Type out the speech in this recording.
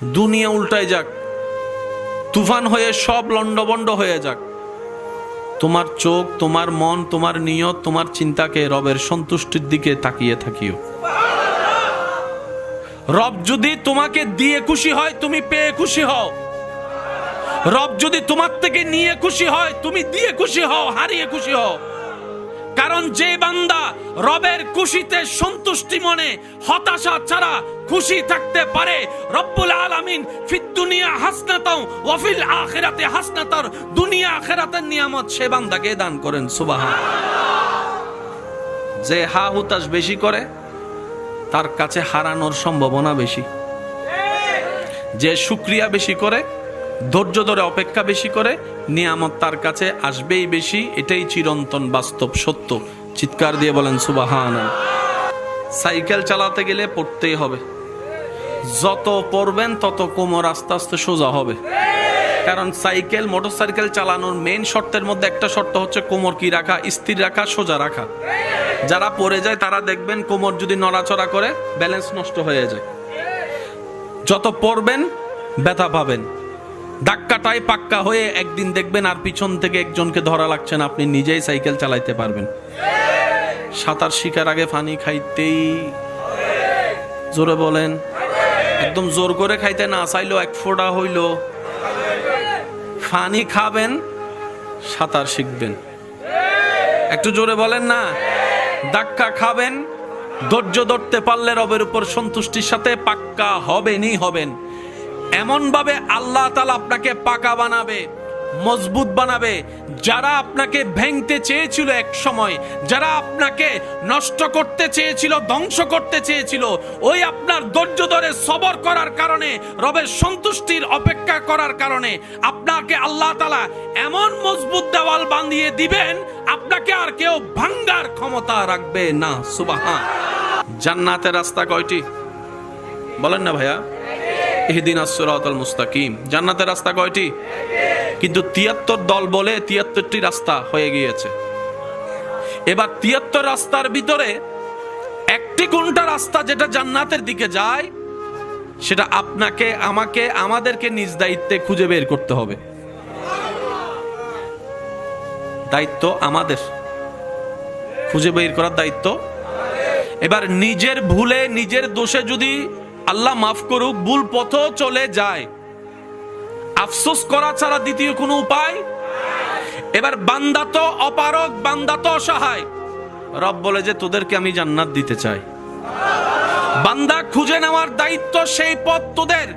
দুনিয়া উল্টায় যাক, তুফান হয়ে সব লন্ডভন্ড হয়ে যাক, তোমার চোখ, তোমার মন, তোমার নিয়ত, তোমার চিন্তাকে রবের সন্তুষ্টির দিকে তাকিয়ে থাকিও। রব যদি তোমাকে দিয়ে খুশি হয়, তুমি পেয়ে খুশি হও। রব যদি তোমার থেকে নিয়ে খুশি হয়, তুমি দিয়ে খুশি হও, হারিয়ে খুশি হও। কারণ যে বান্দা রবের খুশিতে সন্তুষ্টি মনে হতাশা ছাড়া খুশি থাকতে পারে, রব্বুল আলামিন ফিদ দুনিয়া হাসনাতাও ওয়া ফিল আখিরাতি হাসনাতার, দুনিয়া আখিরাতের নিয়ামত সে বান্দাকে দান করেন। সুবহানাল্লাহ। যে হা হুতাশ বেশি করে তার কাছে হারানোর সম্ভাবনা বেশি। যে শুকরিয়া বেশি করে, ধৈর্য ধরে অপেক্ষা বেশি করে, নিয়ামত তার কাছে আসবেই বেশি। এটাই চিরন্তন বাস্তব সত্য। চিৎকার দিয়ে বলেন সুবহানাল্লাহ। সাইকেল চালাতে গেলে পড়তেই হবে। যত পড়বেন তত কোমর আস্তে আস্তে সোজা হবে। কারণ সাইকেল, মোটরসাইকেল চালানোর মেইন শর্তের মধ্যে একটা শর্ত হচ্ছে কোমর কি রাখা, স্থির রাখা, সোজা রাখা। যারা পড়ে যায় তারা দেখবেন কোমর যদি নড়াচড়া করে ব্যালেন্স নষ্ট হয়ে যায়। যত পড়বেন ব্যথা পাবেন। ধাক্কাটাই পাক্কা হয়ে একদিন দেখবেন আর পিছন থেকে একজনকে ধরা লাগছে না, আপনি নিজেই সাইকেল চালাইতে পারবেন। সাঁতার শিখার আগে পানি খাইতেই, জোরে বলেন, একদম জোর করে খাইতে না চাইলো এক ফোঁটা হইল পানি খাবেন, সাঁতার শিখবেন। একটু জোরে বলেন না। ধাক্কা খাবেন, ধৈর্য ধরতে পারলে রবের উপর সন্তুষ্টির সাথে পাক্কা হবেনই হবেন। এমন ভাবে আল্লাহ তাআলা আপনাকে পাকা বানাবে, মজবুত বানাবে। যারা আপনাকে ভেঙতে চেয়েছিল এক সময়, যারা আপনাকে নষ্ট করতে চেয়েছিল, ধ্বংস করতে চেয়েছিল, ওই আপনার ধৈর্য ধরে সবর করার কারণে, রবের সন্তুষ্টির অপেক্ষা করার কারণে আপনাকে আল্লাহ তাআলা এমন মজবুত দেওয়াল বাঁধিয়ে দিবেন, আপনাকে আর কেউ ভাঙার ক্ষমতা রাখবে না। সুবহান। জান্নাতের রাস্তা কয়টি বলেন না ভাইয়া? ইহদিনাস সিরাতাল মুস্তাকিম। জান্নাতের রাস্তা কয়টি? কিন্তু ৭৩ দল বলে ৭৩টি রাস্তা হয়ে গিয়েছে। এবার ৭৩ রাস্তার ভিতরে একটি কোনটা রাস্তা যেটা জান্নাতের দিকে যায়, সেটা আপনাকে, আমাকে, আমাদেরকে নিজ দায়িত্বে খুঁজে বের করতে হবে। দায়িত্ব আমাদের, খুঁজে বের করার দায়িত্ব। এবার নিজের ভুলে, নিজের দোষে যদি আল্লাহ মাফ করুক ভুল পথও চলে যায়, আফসোস করা ছাড়া দ্বিতীয় কোনো উপায়। এবার বান্দা তো অপারগ, বান্দা তো অসহায়। রব বলে যে তোদেরকে আমি জান্নাত দিতে চাই। বান্দা খুঁজে নেওয়ার দায়িত্ব, সেই পথ তোদের।